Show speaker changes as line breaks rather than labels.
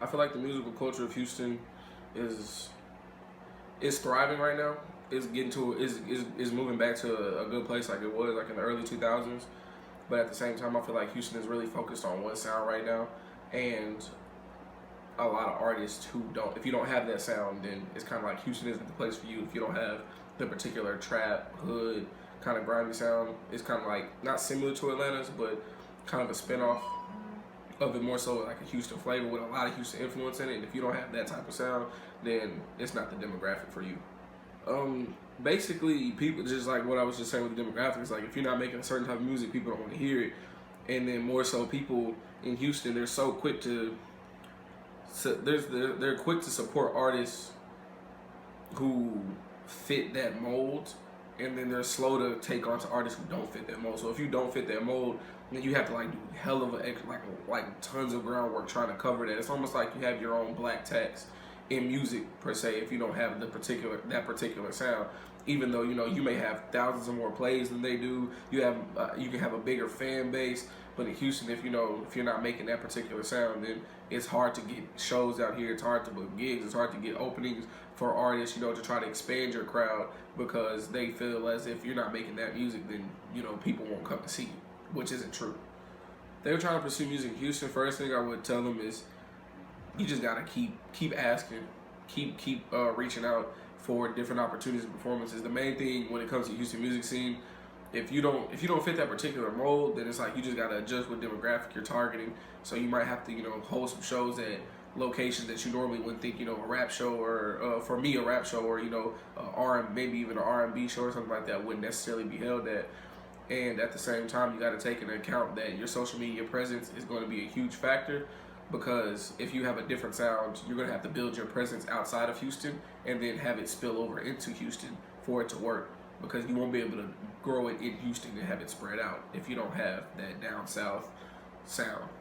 I feel like the musical culture of Houston is is thriving right now. It's getting to is moving back to a good place like it was like in the early 2000s. But at the same time, I feel like Houston is really focused on one sound right now, and a lot of artists who don't. If you don't have that sound, then it's kind of like Houston isn't the place for you. If you don't have the particular trap, hood, kind of grimy sound, it's kind of like not similar to Atlanta's, but kind of a spinoff of it, more so like a Houston flavor with a lot of Houston influence in it. And if you don't have that type of sound, then it's not the demographic for you. Basically, people just like what I was just saying with the demographics. Like if you're not making a certain type of music, people don't want to hear it. And then more so, people in Houston, they're so quick to they're quick to support artists who fit that mold, and then they're slow to take on to artists who don't fit that mold. So if you don't fit that mold, then you have to like do hell of a like tons of groundwork trying to cover that. It's almost like you have your own black tax in music per se if you don't have that particular sound. Even though you may have thousands of more plays than they do, you can have a bigger fan base. But in Houston, if you're not making that particular sound, then it's hard to get shows out here. It's hard to book gigs. It's hard to get openings for artists, to try to expand your crowd because they feel as if you're not making that music, then people won't come to see you, which isn't true. If they were trying to pursue music in Houston, first thing I would tell them is you just gotta keep asking, keep reaching out for different opportunities and performances. The main thing when it comes to Houston music scene, if you don't fit that particular mold, then it's like you just gotta adjust what demographic you're targeting. So you might have to hold some shows at locations that you normally wouldn't think a rap show or for me a rap show or maybe even an R&B show or something like that wouldn't necessarily be held at. And at the same time, you got to take into account that your social media presence is going to be a huge factor, because if you have a different sound, you're going to have to build your presence outside of Houston and then have it spill over into Houston for it to work, because you won't be able to grow it in Houston and have it spread out if you don't have that down south sound.